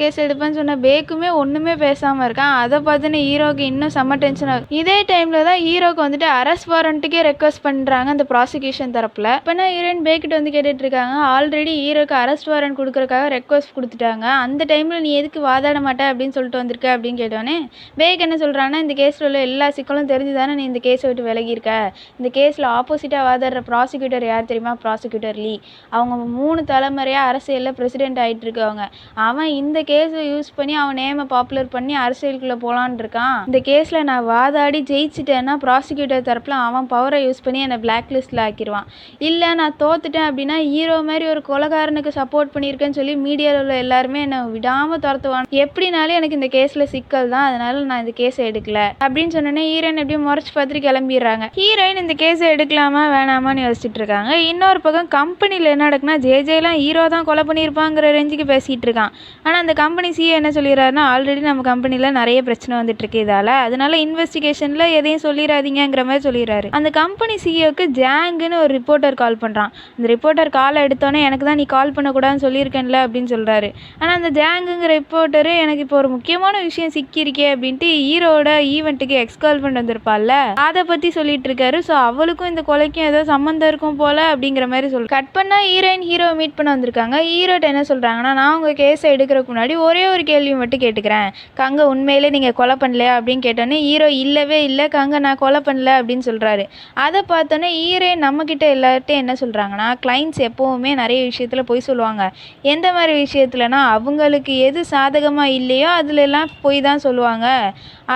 கேஸ் எடுப்பேன்னு சொன்ன பேக்குமே ஒன்றுமே பேசாமல் இருக்கான். அதை பார்த்துன்னு ஹீரோக்கு இன்னும் செம்ம டென்ஷன் ஆகும். இதே டைமில் தான் ஹீரோக்கு வந்துட்டு அரெஸ்ட் வாரண்ட்டுக்கே ரெக்வஸ்ட் பண்ணுறாங்க அந்த ப்ராசிக்யூஷன் தரப்புல. இப்போனா ஹீரோயின் பேக்கிட்ட வந்து கேட்டுட்டு இருக்காங்க, ஆல்ரெடி ஹீரோக்கு அரெஸ்ட் வாரண்ட் கொடுக்கறதுக்காக ரெக்வஸ்ட் கொடுத்துட்டாங்க, அந்த டைமில் நீ எதுக்கு வாதாட மாட்டே அப்படின்னு சொல்லிட்டு வந்திருக்க அப்படின்னு கேட்டோன்னே பேக் என்ன சொல்கிறாங்கன்னா, இந்த கேஸில் உள்ள எல்லா சிக்கலும் தெரிஞ்சு தானே நீ இந்த கேஸை விட்டு விலகியிருக்க, இந்த கேஸில் ஆப்போசிட்டாக வாதாடுற ப்ராசிக்யூட்டர் யார் தெரியுமா, ப்ராசிக்யூட்டர் லீ, அவங்க 3 தலைமுறையாக அரசியலில் பிரசிடென்ட் ஆகிட்டு இருக்கவங்க, அவன் இந்த கேஸை யூஸ் பண்ணி அவன் நேமை பாப்புலர் பண்ணி அரசியலுக்குள்ளே போகலான் இருக்கான். இந்த கேஸில் நான் வாதாடி ஜெயிச்சிட்டேன்னா ப்ராசிக்யூட்டர் தரப்பில் அவன் பவரை யூஸ் பண்ணி என்னை பிளாக் பிளாக் லிஸ்ட்டில் ஆக்கிடுவான். இல்லை நான் தோத்துட்டேன் அப்படின்னா ஹீரோ மாதிரி ஒரு கொலைகாரனுக்கு சப்போர்ட் பண்ணியிருக்கேன்னு சொல்லி மீடியாவில் உள்ள எல்லாருமே என்னை விடாமல் துரத்துவான். எப்படினாலும் எனக்கு இந்த கேஸில் சிக்கல் தான், அதனால நான் இந்த கேஸை எடுக்கல அப்படின்னு சொன்னோன்னே ஹீரோயின் எப்படியும் முறைச்சி பார்த்துட்டு கிளம்பிடுறாங்க. ஹீரோயின் இந்த கேஸை எடுக்கலாமா வேணாமான்னு யோசிச்சுட்டு இருக்காங்க. இன்னொரு பக்கம் கம்பெனியில் என்ன நடக்குன்னா ஜேஜேலாம் ஹீரோ தான் கொலை பண்ணியிருப்பாங்கிற ரேஞ்சுக்கு பேசிகிட்டு இருக்கான். ஆனால் அந்த கம்பெனி சிஏ என்ன சொல்லிடுறாருன்னா ஆல்ரெடி நம்ம கம்பெனியில் நிறைய பிரச்சனை வந்துட்டு இருக்கு இதால், அதனால இன்வெஸ்டிகேஷனில் எதையும் சொல்லிடாதீங்கிற மாதிரி சொல்லிடுறாரு. அந்த கம்பெனி சிஇஓக்கு ஜாங்குன்னு ஒரு ரிப்போர்ட்டர் கால் பண்ணுறான். அந்த ரிப்போர்ட்டர் காலை எடுத்தோன்னே எனக்கு தான் நீ கால் பண்ணக்கூடாதுன்னு சொல்லியிருக்கேன்ல அப்படின்னு சொல்கிறாரு. ஆனால் அந்த ஜாங்குங்கிற ரிப்போர்ட்டரு எனக்கு இப்போ ஒரு முக்கியமான விஷயம் சிக்கியிருக்கே அப்படின்ட்டு ஹீரோட ஈவெண்ட்டுக்கு எக்ஸ்கால் பண்ணி வந்திருப்பாள்ல அதை பற்றி சொல்லிட்டு இருக்காரு. ஸோ அவளுக்கும் இந்த கொலைக்கும் ஏதோ சம்மந்தம் இருக்கும் போல அப்படிங்கிற மாதிரி கட் பண்ணால் ஹீரோயின் ஹீரோவை மீட் பண்ண வந்திருக்காங்க. ஹீரோட்ட என்ன சொல்கிறாங்கன்னா நான் உங்கள் கேஸை எடுக்கிறதுக்கு முன்னாடி ஒரே ஒரு கேள்வி மட்டும் கேட்டுக்கிறேன், கங்கை உண்மையிலே நீங்கள் கொலை பண்ணலையா அப்படின்னு கேட்டோன்னே ஹீரோ இல்லவே இல்லை கங்கை நான் கொலை பண்ணல அப்படின்னு சொல்கிறாரு. அதை பார்த்தோன்னே ஹீரோயின் நம்மக்கிட்ட எல்லார்ட்டையும் என்ன சொல்கிறாங்கன்னா கிளைண்ட்ஸ் எப்போவுமே நிறைய விஷயத்தில் போய் சொல்லுவாங்க. எந்த மாதிரி விஷயத்துலனா அவங்களுக்கு எது சாதகமாக இல்லையோ அதுலெல்லாம் போய் தான் சொல்லுவாங்க,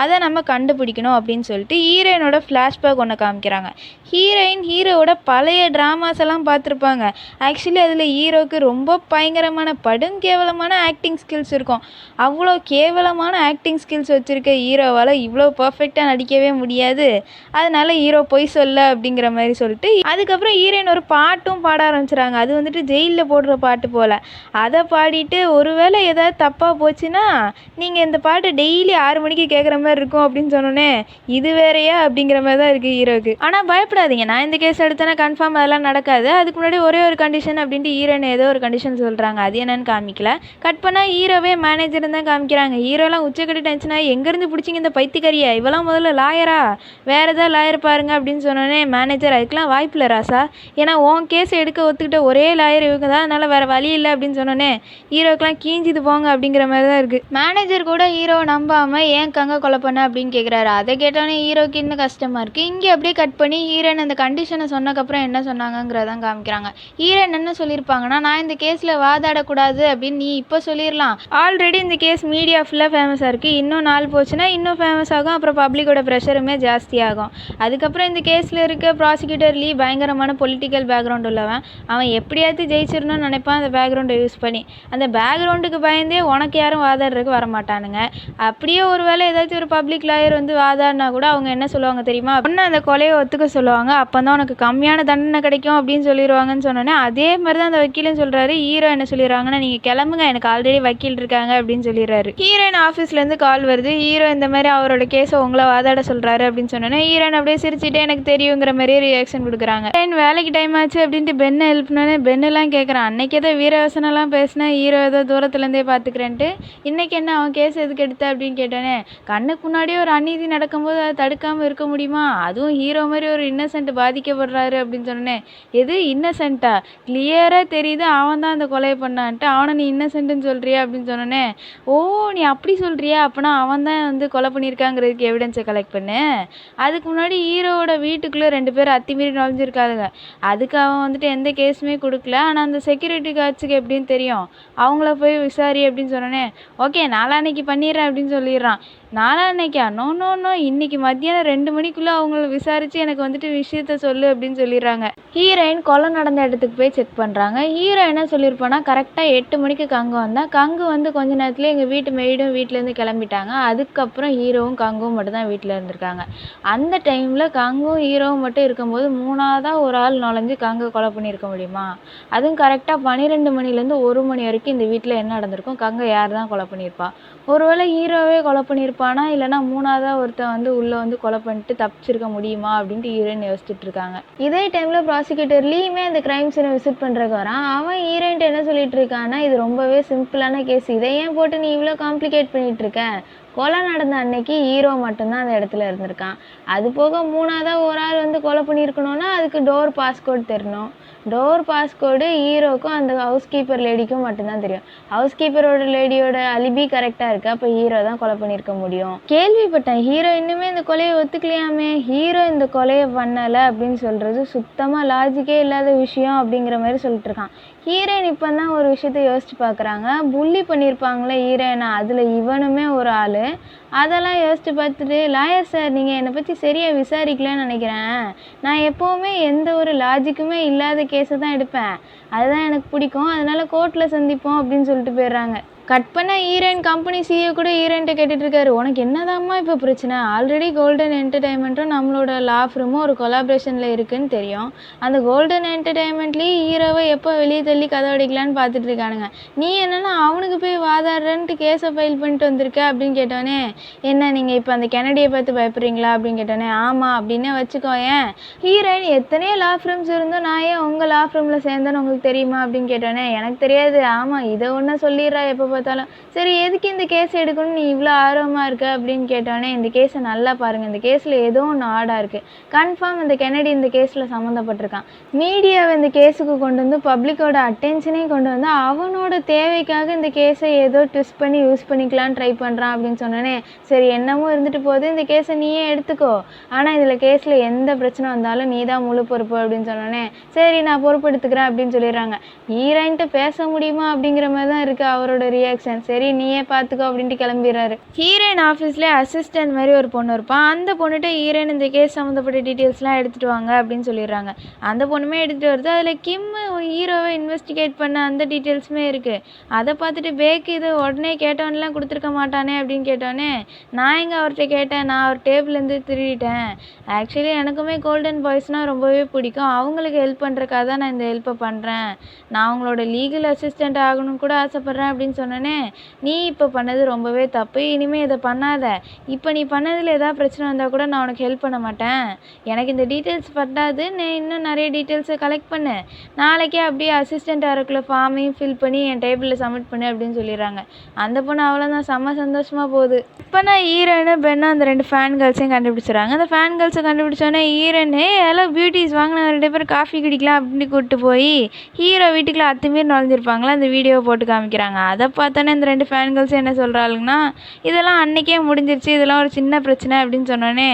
அதை நம்ம கண்டுபிடிக்கணும் அப்படின்னு சொல்லிட்டு ஹீரோயினோட ஃப்ளாஷ்பேக் ஒன்று காமிக்கிறாங்க. ஹீரோயின் ஹீரோவோட பழைய ட்ராமாஸ் எல்லாம் பார்த்துருப்பாங்க. ஆக்சுவலி அதில் ஹீரோவுக்கு ரொம்ப பயங்கரமான கேவலமான ஆக்டிங் ஸ்கில்ஸ் இருக்கும். அவ்வளோ கேவலமான ஆக்டிங் ஸ்கில்ஸ் வச்சுருக்க ஹீரோவால் இவ்வளோ பர்ஃபெக்டாக நடிக்கவே முடியாது, அதனால ஹீரோ பொய் சொல்ல அப்படிங்கிற மாதிரி சொல்லிட்டு அதுக்கப்புறம் ஹீரோயின் ஒரு பாட்டும் பாட ஆரம்பிச்சிடுறாங்க. அது வந்துட்டு ஜெயிலில் போடுற பாட்டு போல். அதை பாடிட்டு ஒருவேளை ஏதாவது தப்பாக போச்சுன்னா நீங்கள் இந்த பாட்டு டெய்லி 6 மணிக்கு கேட்குற மாதிரி இருக்கும் அப்படின்னு சொன்னோன்னே இது வேறையா அப்படிங்கிற மாதிரி தான் இருக்குது ஹீரோக்கு. ஆனால் பயப்படாதீங்க, நான் இந்த கேஸ் எடுத்தேன்னா கன்ஃபார்ம் அதெல்லாம் நடக்காது, அதுக்கு முன்னாடி ஒரே ஒரு கண்டிஷன் அப்படின்ட்டு ஹீரோயின் ஏதோ ஒரு கண்டிஷன் சொல்கிறாங்க. அது என்னன்னு காமிக்கல. கட் பண்ணால் ஹீரோவே மேனேஜர் தான் காமிக்கிறாங்க. ஹீரோலாம் உச்சக்கட்டி டென்ஷனாக எங்கேருந்து பிடிச்சிங்க இந்த பைத்தியக்காரியா, இவெல்லாம் முதல்ல லாயரா, வேறு ஏதாவது லாயர் பாருங்க அப்படின்னு சொன்னோன்னே மேனேஜர் அதுக்கெலாம் வாய்ப்பில்லை ராசா, ஏன்னா உன் கேஸ் எடுக்க ஒத்துக்கிட்ட ஒரே லாயர் இவங்க தான், அதனால் வேறு வழி இல்லை அப்படின்னு சொன்னோன்னே ஹீரோக்கெலாம் கீஞ்சிது போங்க அப்படிங்கிற மாதிரி தான் இருக்குது. மேனேஜர் கூட ஹீரோவை நம்பாமல் ஏன் கங்கை கொலை பண்ண அப்படின்னு கேட்குறாரு. அதை கேட்டோன்னே ஹீரோக்கு இன்னும் கஷ்டமாக இருக்குது. இங்கே அப்படியே கட் பண்ணி ஹீரோயின் அந்த கண்டிஷனை சொன்னக்கப்புறம் என்ன சொன்னாங்கிறதான் காமிக்கிறாங்க. ஹீரோயின் என்ன சொல்லியிருப்பாங்கன்னா நான் இந்த கேஸில் வாதாடக்கூடாது அப்படின்னு நீ இப்போ சொல்லிடலாம், ஆல்ரெடி இந்த கேஸ் மீடியா ஃபுல்லாக ஃபேமஸாக இருக்குது, இன்னும் நாள் போச்சுன்னா இன்னும் ஃபேமஸ் ஆகும், அப்புறம் பப்ளிக்கோட ப்ரெஷருமே ஜாஸ்தியாகும். அதுக்கப்புறம் இந்த கேஸில் இருக்க ப்ராசிக்யூட்டர் லீ பயங்கரமான பொலிட்டிக்கல் பேக்ரவுண்ட் உள்ளவன், அவன் எப்படியாவது ஜெயிச்சிடணும்னு நினைப்பான் அந்த பேக்ரவுண்டை யூஸ் பண்ணி. அந்த பேக்ரவுண்டுக்கு பயந்தே உனக்கு யாரும் வாதாடுறதுக்கு வரமாட்டானுங்க. அப்படியே ஒரு வேளை ஏதாச்சும் ஒரு பப்ளிக் லாயர் வந்து வாதாடினா கூட அவங்க என்ன சொல்லுவாங்க தெரியுமா, ஒன்று அந்த கொலையை ஒத்துக்க சொல்லுவாங்க, அப்போ தான் உனக்கு கம்மியான தண்டனை கிடைக்கும் அப்படின்னு சொல்லிடுவாங்கன்னு சொன்னோன்னே அதே மாதிரி தான் அந்த வக்கீலும் சொல்கிறாரு. ஹீரோ என்ன சொல்லிடுறாங்கன்னா நீங்கள் கிளம்புங்க, எனக்கு ஆல்ரெடி வக்கீல் இருக்காங்க அப்படின்னு சொல்லிடுறாரு. ஹீரோயின் ஆஃபீஸ்லேருந்து கால் வருது. ஹீரோ இந்த மாதிரி அவரோட கேஸை உங்களை வாதாட சொல்கிறாரு அப்படின்னு சொன்னோன்னே ஹீரோயின் அப்படியே சிரிச்சுட்டே எனக்கு தெரியுங்கிற மாதிரியே ரியாக்ஷன் கொடுக்குறாங்க. வேலைக்கு டைம் ஆச்சு அப்படின்ட்டு பென்னை ஹெல்ப் பண்ணே பென்னெல்லாம் கேட்குறான். அன்னைக்கு ஏதோ வீரவசனெல்லாம் பேசினா ஹீரோ ஏதோ தூரத்துலேருந்தே பார்த்துக்கிறேன்ட்டு இன்னைக்கு என்ன அவன் கேஸ் எதுக்கு எடுத்த அப்படின்னு கேட்டோன்னே கண்ணுக்கு முன்னாடியே ஒரு அநீதி நடக்கும்போது அதை தடுக்காமல் இருக்க முடியுமா, அதுவும் ஹீரோ மாதிரி ஒரு இன்னசென்ட் பாதிக்கப்படுறாரு அப்படின்னு சொன்னேன். எது இன்னசென்ட்டா, கிளியராக தெரியுது அவன் தான் அந்த கொலையை பண்ணான்ட்டு, அவனை நீ இன்னசென்ட்டுன்னு சொல்கிறியா அப்படின்னு சொன்னோன்னே ஓ நீ அப்படி சொல்கிறியா, அப்போனா அவன் தான் வந்து கொலை பண்ணியிருக்காங்கிறதுக்கு எவிடன்ஸை கலெக்ட் பண்ணு. அதுக்கு முன்னாடி ஹீரோவோட வீட்டுக்குள்ளே 2 பேர் அத்துமீறி நுழைஞ்சிருக்காங்க, அதுக்கு அவன் வந்துட்டு எந்த கேஸுமே கொடுக்கல, ஆனால் அந்த செக்யூரிட்டி கார்ட்ஸுக்கு எப்படின்னு தெரியும், அவங்கள போய் விசாரி அப்படின்னு சொன்னோன்னே ஓகே நாளான்னைக்கு பண்ணிடுறேன் அப்படின்னு சொல்லிடுறான். நாளான்னைக்கா, நோ நோ நோ இன்னைக்கு மத்தியானம் 2 மணிக்குள்ளே அவங்கள விசாரித்து எனக்கு வந்துட்டு விஷயத்த சொல்லு அப்படின்னு சொல்லிடுறாங்க. ஹீரோயின் கொலை நடந்த இடத்துக்கு போய் செக் பண்ணுறாங்க. ஹீரோ என்ன சொல்லியிருப்பான்னா கரெக்டாக 8 மணிக்கு கங்கு வந்தால், கங்கு வந்து கொஞ்ச நேரத்தில் எங்கள் வீட்டு மெய்டும் வீட்டிலேருந்து கிளம்பிட்டாங்க, அதுக்கப்புறம் ஹீரோவும் கங்குவும் மட்டும் தான் வீட்டில் இருந்திருக்காங்க. அந்த டைமில் கங்கும் ஹீரோவும் மட்டும் இருக்கும்போது 3ஆவதாக ஒரு ஆள் நுழைஞ்சு கங்கை கொலை பண்ணியிருக்க முடியுமா, அதுவும் கரெக்டாக 12 மணிலேருந்து 1 மணி வரைக்கும் இந்த வீட்டில் என்ன நடந்திருக்கும், கங்கை யார் தான் கொலை பண்ணியிருப்பா, ஒருவேளை ஹீரோவே கொலை பண்ணியிருப்பானா இல்லைனா 3ஆவதாக ஒருத்தன் வந்து உள்ளே வந்து கொலை பண்ணிட்டு தப்பிச்சிருக்க முடியுமா அப்படின்ட்டு ஹீரோயின் யோசிச்சுட்டு இருக்காங்க. இதே டைமில் ப்ராசிக்யூட்டர் லீயுமே அந்த கிரைம் சீனை விசிட் பண்ணுறதுக்கு வரான். அவன் ஹீரோயின்ட்டு என்ன சொல்லிட்டு இருக்கான்னா இது ரொம்பவே சிம்பிளான கேஸ், இதை ஏன் போட்டு நீ இவ்வளோ காம்ப்ளிகேட் பண்ணிகிட்டு இருக்க, கொலை நடந்த அன்னைக்கு ஹீரோ மட்டும்தான் அந்த இடத்துல இருந்திருக்கான், அது போக 3ஆவதாக ஒரு ஆள் வந்து கொலை பண்ணியிருக்கணும்னா அதுக்கு டோர் பாஸ்கோட் தெரியணும், டோர் பாஸ்கோடு ஹீரோக்கும் அந்த ஹவுஸ் கீப்பர் லேடிக்கும் மட்டும்தான் தெரியும். ஹவுஸ் கீப்பரோட லேடியோட அலிபி கரெக்டாக இருக்குது. அப்போ ஹீரோ தான் கொலை பண்ணியிருக்க முடியும். கேள்விப்பட்டேன் ஹீரோ இன்னுமே இந்த கொலையை ஒத்துக்கலையாமே. ஹீரோ இந்த கொலையை பண்ணலை அப்படின்னு சொல்கிறது சுத்தமாக லாஜிக்கே இல்லாத விஷயம் அப்படிங்கிற மாதிரி சொல்லிட்டு இருக்கான். ஹீரோயின் இப்போ தான் ஒரு விஷயத்த யோசிச்சு பார்க்குறாங்க. புள்ளி பண்ணியிருப்பாங்களே ஹீரோயினை, அதில் இவனுமே ஒரு ஆள். அதெல்லாம் யோசிச்சு பார்த்துட்டு, லாயர் சார் நீங்கள் என்னை பற்றி சரியாக விசாரிக்கலன்னு நினைக்கிறேன். நான் எப்போவுமே எந்த ஒரு லாஜிக்குமே இல்லாத கேஸை தான் எடுப்பேன். அதுதான் எனக்கு பிடிக்கும். அதனால் கோர்ட்டில் சந்திப்போம் அப்படின்னு சொல்லிட்டு போயிடுறாங்க. கட் பண்ண ஹீரோயின் கம்பெனி சிஇஓ கூட ஹீரோயின்ட்ட கேட்டுட்டு இருக்காரு, உனக்கு என்னதாம்மா இப்போ பிரச்சனை? ஆல்ரெடி கோல்டன் என்டர்டைன்மெண்ட்டும் நம்மளோட லா ஃபிர்மும் ஒரு கொலாபரேஷனில் இருக்குன்னு தெரியும். அந்த கோல்டன் என்டர்டைன்மெண்ட்லேயே ஹீரோவை எப்போ வெளியே தள்ளி கதை அடிக்கலான்னு பார்த்துட்டு இருக்கானுங்க. நீ என்னன்னா அவனுக்கு போய் வாதாடுறன்ட்டு கேஸை ஃபைல் பண்ணிட்டு வந்திருக்க அப்படின்னு கேட்டோன்னே, என்ன நீங்கள் இப்போ அந்த கெனடியை பார்த்து பயப்படுறீங்களா அப்படின்னு கேட்டோன்னே, ஆமாம் அப்படின்னே வச்சுக்கோ. ஏன் ஹீரோயின் எத்தனையோ லா ஃபிர்ம்ஸ் இருந்தோம், நான் ஏன் உங்கள் லா ஃபிர்மில் சேர்ந்தேன்னு உங்களுக்கு தெரியுமா அப்படின்னு கேட்டோன்னே, எனக்கு தெரியாது. ஆமாம் இதை ஒன்று சொல்லிடுறா எப்போ பார்த்தாலும். சரி எதுக்கு இந்த கேஸ் எடுக்கணும்னு நீ இவ்வளோ ஆர்வமாக இருக்க அப்படின்னு கேட்டோன்னே, இந்த கேஸை நல்லா பாருங்கள், இந்த கேஸில் ஏதோ ஒன்று ஆடாக இருக்குது. கன்ஃபார்ம் இந்த கெனடி இந்த கேஸில் சம்மந்தப்பட்டிருக்கான். மீடியாவை இந்த கேஸுக்கு கொண்டு வந்து பப்ளிக்கோட அட்டென்ஷனையும் கொண்டு வந்து அவனோட தேவைக்காக இந்த கேஸை ஏதோ ட்விஸ்ட் பண்ணி யூஸ் பண்ணிக்கலான்னு ட்ரை பண்ணுறான் அப்படின்னு சொன்னோன்னே, சரி என்னமோ இருந்துட்டு போகுது, இந்த கேஸை நீயே எடுத்துக்கோ, ஆனால் இதில் கேஸில் எந்த பிரச்சனை வந்தாலும் நீ தான் முழு பொறுப்பு அப்படின்னு சொன்னோன்னே, சரி நான் பொறுப்பெடுத்துக்கிறேன் அப்படின்னு சொல்லிடுறாங்க. ஹீரோயின்ட்டு பேச முடியுமா அப்படிங்கிற மாதிரி தான் இருக்குது அவரோட ரியாக்ஷன். சரி நீயே பார்த்துக்கோ அப்படின்ட்டு கிளம்பிடுறாரு. ஹீரோயின் ஆஃபீஸ்லேயே அசிஸ்டன்ட் மாதிரி ஒரு பொண்ணு இருப்பான். அந்த பொண்ணுகிட்ட ஹீரோயின் இந்த கேஸ் சம்மந்தப்பட்ட டீட்டெயில்ஸ்லாம் எடுத்துகிட்டு வாங்க அப்படின்னு சொல்லிடுறாங்க. அந்த பொண்ணுமே எடுத்துகிட்டு வருது. அதில் கிம் ஹீரோவை இன்வெஸ்டிகேட் பண்ண அந்த டீட்டெயில்ஸுமே இருக்குது. அதை பார்த்துட்டு பேக்கு இது உடனே கேட்டவனெலாம் கொடுத்துருக்க மாட்டானே அப்படின்னு கேட்டோன்னே, நான் எங்கே அவர்கிட்ட கேட்டேன், நான் அவர் டேபிள்லேருந்து திருடிட்டேன். ஆக்சுவலி எனக்குமே கோல்டன் பாய்ஸ்னால் ரொம்பவே பிடிக்கும். அவங்களுக்கு ஹெல்ப் பண்ணுறக்காக தான் நான் இந்த ஹெல்ப்பை பண்ணுறேன். நான் அவங்களோட லீகல் அசிஸ்டண்ட் ஆகணும்னு கூட ஆசைப்பட்றேன் அப்படின்னு சொன்னோன்னே, நீ இப்போ பண்ணது ரொம்பவே தப்பு, இனிமேல் இதை பண்ணாத. இப்போ நீ பண்ணதில் ஏதாவது பிரச்சனை வந்தால் கூட நான் உனக்கு ஹெல்ப் பண்ண மாட்டேன். எனக்கு இந்த டீட்டெயில்ஸ் பட்டாது, நீ இன்னும் நிறைய டீட்டெயில்ஸை கலெக்ட் பண்ணு. நாளைக்கே அப்படியே அசிஸ்டண்ட் ஆகிறக்குள்ள ஃபார்மையும் ஃபில் பண்ணி என் டேபிளில் சப்மிட் பண்ணு அப்படின்னு சொல்லிடுறாங்க. அந்த பொண்ணு அவ்வளோதான், செம்ம சந்தோஷமாக போகுது. இப்போ நான் ஹீரோயினும் பெண்ணும் அந்த 2 ஃபேன் கேர்ள்ஸையும் கண்டுபிடிச்சிடுறாங்க. அந்த ஃபேன் கேர்ள்ஸை கண்டுபிடிச்சோன்னே ஹீரோயினே எல்லாம் பியூட்டிஸ் வாங்கின 2 பேர் காஃபி குடிக்கலாம் அப்படின்னு கூப்பிட்டு போய் ஹீரோ வீட்டுக்குள்ளே அத்துமீறி நுழைஞ்சிருப்பாங்களா அந்த வீடியோவை போட்டு காமிக்கிறாங்க. அதை பார்த்தோன்னே இந்த 2 ஃபேன் கேர்ள்ஸும் என்ன சொல்கிறாளுங்கன்னா, இதெல்லாம் அன்றைக்கே முடிஞ்சிருச்சு, இதெல்லாம் ஒரு சின்ன பிரச்சனை அப்படின்னு சொன்னோன்னே,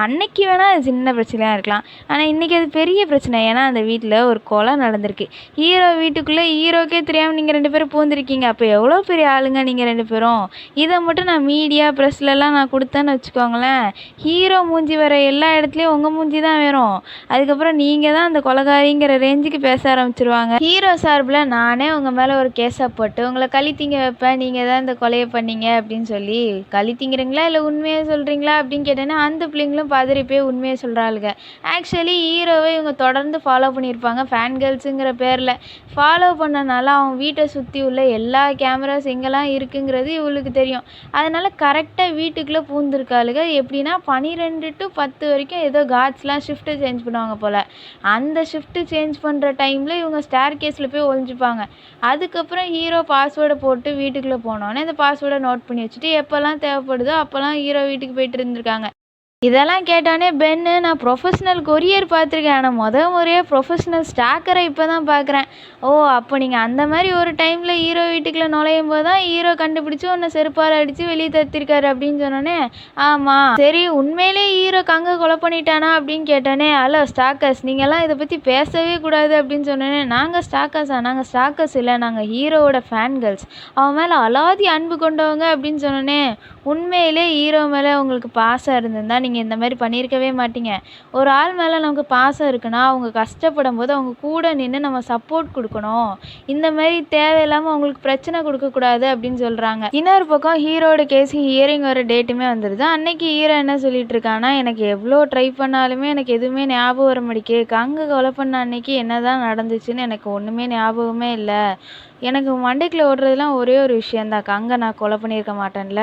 அன்னைக்கு வேணால் அது சின்ன பிரச்சனையாக இருக்கலாம், ஆனால் இன்றைக்கி அது பெரிய பிரச்சனை. ஏன்னா அந்த வீட்டில் ஒரு கொலை நடந்திருக்கு. ஹீரோ வீட்டுக்குள்ளே ஹீரோக்கே தெரியாமல் நீங்கள் 2 பேரும் பூந்திருக்கீங்க. அப்போ எவ்வளோ பெரிய ஆளுங்க நீங்கள் 2 பேரும். இதை மட்டும் நான் மீடியா ப்ரெஸ்லலாம் நான் கொடுத்தேன்னு வச்சுக்கோங்களேன், ஹீரோ மூஞ்சி வர எல்லா இடத்துலையும் உங்கள் மூஞ்சி தான் வரும். அதுக்கப்புறம் நீங்கள் தான் அந்த கொலைகாரிங்கிற ரேஞ்சுக்கு பேச ஆரம்பிச்சிருவாங்க. ஹீரோ சார்பில் நானே உங்கள் மேலே ஒரு கேஸை போட்டு உங்களை களி திங்க வைப்பேன், நீங்கள் தான் இந்த கொலையை பண்ணீங்க அப்படின்னு சொல்லி. களி திங்கிறீங்களா இல்லை உண்மையை சொல்கிறீங்களா அப்படின்னு கேட்டேன்னா அந்த பிள்ளைங்களும் பதறி போய் உண்மையை சொல்கிறாளுங்க. ஆக்சுவலி ஹீரோவை இவங்க தொடர்ந்து ஃபாலோ பண்ணியிருப்பாங்க. ஃபேன் கேர்ள்ஸுங்கிற பேரில் ஃபாலோ பண்ணனால அவன் வீட்டை சுற்றி உள்ள எல்லா கேமராஸ் எங்கெல்லாம் இருக்குங்கிறது இவளுக்கு தெரியும். அதனால் கரெக்டாக வீட்டுக்குள்ளே பூந்துருக்காளுங்க. எப்படின்னா 12 to 10 வரைக்கும் ஏதோ கார்ட்ஸ்லாம் ஷிஃப்ட்டு சேஞ்ச் பண்ணுவாங்க போல். அந்த ஷிஃப்ட்டு சேஞ்ச் பண்ணுற டைமில் இவங்க ஸ்டேர் கேஸில் போய் ஒழிஞ்சுப்பாங்க. அதுக்கப்புறம் ஹீரோ பாஸ்வேர்டை போட்டு வீட்டுக்குள்ளே போனோன்னே இந்த பாஸ்வேர்டை நோட் பண்ணி வச்சுட்டு எப்போல்லாம் தேவைப்படுதோ அப்போல்லாம் ஹீரோ வீட்டுக்கு போயிட்டு இருந்திருக்காங்க. இதெல்லாம் கேட்டானே பென்னு, நான் ப்ரொஃபஷ்னல் கொரியர் பார்த்துருக்கேன், ஆனால் முறையாக ப்ரொஃபஷ்னல் ஸ்டாக்கரை இப்போ தான் பார்க்குறேன். ஓ அப்போ நீங்கள் அந்த மாதிரி ஒரு டைமில் ஹீரோ வீட்டுக்குள்ளே நுழையும் போது தான் ஹீரோ கண்டுபிடிச்சி உன்னை செருப்பால் அடித்து வெளியே தத்திருக்காரு அப்படின்னு சொன்னோன்னே, ஆமாம் சரி உண்மையிலே ஹீரோ கங்க கொலை பண்ணிட்டானா அப்படின்னு கேட்டானே, ஹலோ ஸ்டாக்கர்ஸ் நீங்கள்லாம் இதை பற்றி பேசவே கூடாது அப்படின்னு சொன்னோன்னே, நாங்கள் ஸ்டாக்கர்ஸா? நாங்கள் ஸ்டாக்கர்ஸ் இல்லை, நாங்கள் ஹீரோவோட ஃபேன் கேர்ள்ஸ், அவன் மேலே அலாதி அன்பு கொண்டவங்க அப்படின்னு சொன்னோன்னே, உண்மையிலே ஹீரோ மேலே உங்களுக்கு பாசம் இருந்திருந்தால் நீங்கள் இந்த மாதிரி பண்ணியிருக்கவே மாட்டீங்க. ஒரு ஆள் மேலே நமக்கு பாசம் இருக்குன்னா அவங்க கஷ்டப்படும் போது அவங்க கூட நின்று நம்ம சப்போர்ட் கொடுக்கணும். இந்த மாதிரி தேவையில்லாமல் அவங்களுக்கு பிரச்சனை கொடுக்கக்கூடாது அப்படின்னு சொல்கிறாங்க. இன்னொரு பக்கம் ஹீரோட கேஸு ஹியரிங் வர டேட்டுமே வந்துடுது. அன்னைக்கு ஹீரோ என்ன சொல்லிட்டு இருக்கான்னா, எனக்கு எவ்வளோ ட்ரை பண்ணாலுமே எனக்கு எதுவுமே ஞாபகம் வர மாட்டேங்குது. கங்கு கொலை பண்ண அன்னைக்கு என்ன தான் நடந்துச்சுன்னு எனக்கு ஒன்றுமே ஞாபகமே இல்லை. எனக்கு மண்டைக்குள்ள ஓடுறதுலாம் ஒரே ஒரு விஷயந்தான், கங்கை நான் கொலை பண்ணியிருக்க மாட்டேன்ல,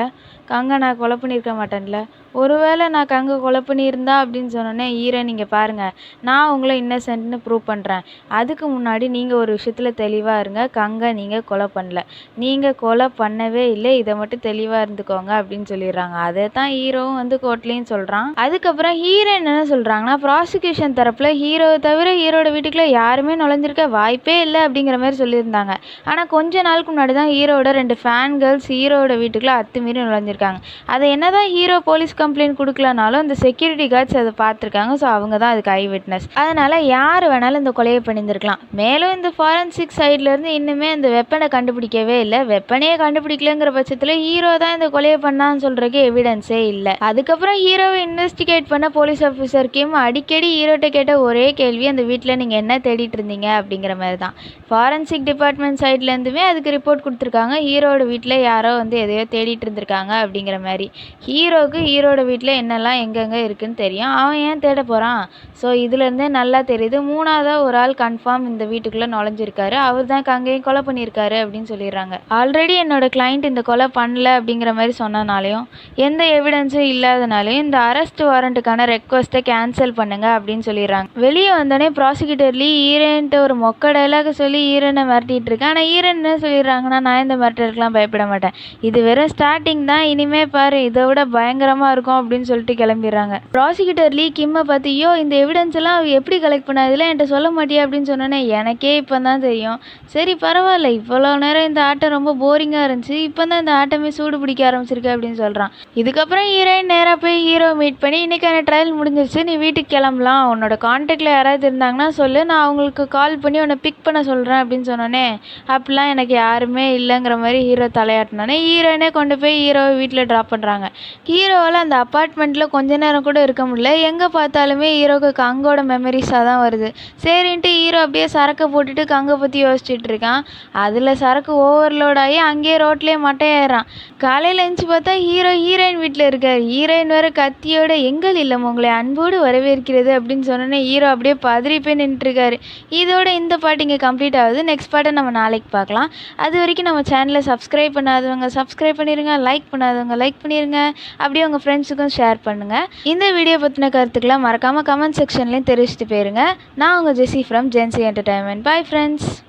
கங்கை நான் கொலை பண்ணியிருக்க மாட்டேன்ல. ஒருவேளை நான் கங்கை கொலை பண்ணியிருந்தா அப்படின்னு சொன்னோன்னே ஹீரோயின் இங்கே பாருங்கள், நான் உங்களை இன்னசென்ட்னு ப்ரூவ் பண்ணுறேன். அதுக்கு முன்னாடி நீங்கள் ஒரு விஷயத்தில் தெளிவாக இருங்க. கங்கை நீங்கள் கொலை பண்ணல, நீங்கள் கொலை பண்ணவே இல்லை, இதை மட்டும் தெளிவாக இருந்துக்கோங்க அப்படின்னு சொல்லிடுறாங்க. அதை தான் ஹீரோவும் வந்து கோர்ட்லேயும் சொல்கிறான். அதுக்கப்புறம் ஹீரோயின் என்ன சொல்கிறாங்கன்னா, ப்ராசிக்யூஷன் தரப்பில் ஹீரோவை தவிர ஹீரோட வீட்டுக்குள்ளே யாருமே நுழைஞ்சிருக்க வாய்ப்பே இல்லை அப்படிங்கிற மாதிரி சொல்லியிருந்தாங்க. ஆனால் கொஞ்ச நாளுக்கு முன்னாடி தான் ஹீரோட 2 ஃபேன் கேர்ள்ஸ் ஹீரோட வீட்டுக்குள்ளே அத்துமீறி நுழைஞ்சிருக்காங்க. அதை என்ன தான் ஹீரோ போலீஸ் கம்ப்ளைண்ட் கொடுக்கலனாலும் அந்த செக்யூரிட்டி கார்ட்ஸ் அதை பார்த்துருக்காங்க. ஸோ அவங்க தான் அதுக்கு ஐ விட்னஸ். அதனால் யார் வேணாலும் இந்த கொலையை பண்ணியிருந்திருக்கலாம். மேலும் இந்த ஃபாரன்சிக் சைட்லேருந்து இன்னுமே அந்த வெப்பனை கண்டுபிடிக்கவே இல்லை. வெப்பனையே கண்டுபிடிக்கலங்கிற பட்சத்தில் ஹீரோ தான் இந்த கொலையை பண்ணான்னு சொல்கிறதுக்கு எவிடன்ஸே இல்லை. அதுக்கப்புறம் ஹீரோவை இன்வெஸ்டிகேட் பண்ண போலீஸ் ஆஃபீஸர் கிம் அடிக்கடி ஹீரோட்ட கேட்ட ஒரே கேள்வி, அந்த வீட்டில் நீங்கள் என்ன தேடிட்டு இருந்தீங்க அப்படிங்கிற மாதிரி தான். ஃபாரன்சிக் டிபார்ட்மெண்ட் சைட்லேருந்துமே அதுக்கு ரிப்போர்ட் கொடுத்துருக்காங்க, ஹீரோட வீட்டில் யாரோ வந்து எதையோ தேடிட்டு இருந்திருக்காங்க அப்படிங்கிற மாதிரி. ஹீரோவுக்கு ஹீரோட வீட்டில் என்னெல்லாம் எங்கெங்கே இருக்குதுன்னு தெரியும், அவன் ஏன் தேட போகிறான்? ஸோ இதுலேருந்தே நல்லா தெரியுது, 3ஆவதாக ஒரு ஆள் கன்ஃபார்ம் இந்த வீட்டுக்குள்ளே நுழைஞ்சிருக்காரு, அவர் தான் கங்கையும் கொலை பண்ணியிருக்காரு அப்படின்னு சொல்லிடுறாங்க. ஆல்ரெடி என்னோட கிளைண்ட் இந்த கொலை பண்ணல அப்படிங்கிற மாதிரி சொன்னனாலையும் எந்த எவிடன்ஸும் இல்லாதனாலையும் இந்த அரெஸ்ட் வாரண்ட்டுக்கான ரெக்வஸ்ட்டை கேன்சல் பண்ணுங்க அப்படின்னு சொல்லிடுறாங்க. வெளியே வந்தோடனே ப்ராசிக்யூட்டர் லீ ஹீரோயின்ட்டு ஒரு மொக்க டைலாக சொல்லி ஹீரோயினை மிரட்டிட்டு இருக்கேன். ஆனால் ஹீரோயின் என்ன சொல்லிடுறாங்கன்னா, நான் இந்த மிரட்டலுக்குலாம் பயப்பட மாட்டேன், இது வெறும் ஸ்டார்டிங் தான், இனிமே பாரு இதை விட பயங்கரமாக இருக்கும் அப்படின்னு சொல்லிட்டு கிளம்பிடுறாங்க. ப்ராசிக்யூட்டர் லீ கிம்மை பார்த்து, யோ இந்த எவிடன்ஸ் எல்லாம் எப்படி கலெக்ட் பண்ண, இதெல்லாம் என்கிட்ட சொல்ல மாட்டியா அப்படின்னு சொன்னோன்னே, எனக்கே இப்போ தான் தெரியும், சரி பரவாயில்ல, இவ்வளோ நேரம் இந்த ஆட்டம் ரொம்ப போரிங்காக இருந்துச்சு, இப்போ தான் இந்த ஆட்டமே சூடு பிடிக்க ஆரம்பிச்சிருக்கு அப்படின்னு சொல்கிறான். இதுக்கப்புறம் ஹீரோயின் நேராக போய் ஹீரோ மீட் பண்ணி, இன்றைக்கான ட்ரையல் முடிஞ்சிருச்சு, நீ வீட்டுக்கு கிளம்பலாம், உன்னோட கான்டாக்டில் யாராவது இருந்தாங்கன்னா சொல்லு, நான் அவங்களுக்கு கால் பண்ணி உன்னை பிக் பண்ண சொல்கிறேன் அப்படின்னு சொன்னோன்னே, அப்படிலாம் எனக்கு யாருமே இல்லைங்கிற மாதிரி ஹீரோ தலையாட்டினோன்னே ஹீரோயினே கொண்டு போய் ஹீரோவை வீட்டில் ட்ராப் பண்ணுறாங்க. ஹீரோவால் அந்த அப்பார்ட்மெண்ட்டில் கொஞ்ச நேரம் கூட இருக்க முடியல, எங்கே பார்த்தாலுமே ஹீரோவுக்கு கங்கோட மெமரிஸாக தான் வருது. சரின்ட்டு ஹீரோ அப்படியே சரக்கை போட்டுட்டு கங்கை பற்றி யோசிச்சுட்டு இருக்கான். அதில் சரக்கு ஓவர்லோட் ஆகி அங்கேயே ரோட்லேயே மட்டையாயிடுறான். காலையில் எழுந்துச்சு பார்த்தா ஹீரோயின் வீட்டில் இருக்கார். ஹீரோயின் வேறு கத்தியோட, எங்கள் இல்லம் உங்களை அன்போடு வரவேற்கிறது அப்படின்னு சொன்னோன்னே ஹீரோ அப்படியே பதறி போய் நின்றுருக்காரு. இதோட இந்த பாட்டு இங்கே கம்ப்ளீட் ஆகுது. நெக்ஸ்ட் பாட்டை நம்ம நாளைக்கு பார்க்கலாம். அது வரைக்கும் நம்ம சேனலை சப்ஸ்கிரைப் பண்ணாதவங்க சப்ஸ்கிரைப் பண்ணிடுங்க, லைக் பண்ணாதவங்க லைக் பண்ணிடுங்க, அப்படியே உங்கள் ஃப்ரெண்ட்ஸுக்கும் ஷேர் பண்ணுங்கள். இந்த வீடியோ பற்றின கருத்துக்களை மறக்காமல் கமெண்ட் செக்ஷன்லேயும் தெரிவிச்சுட்டு போயிருங்க. நான் உங்கள் Jessy from Jency Entertainment. Bye friends.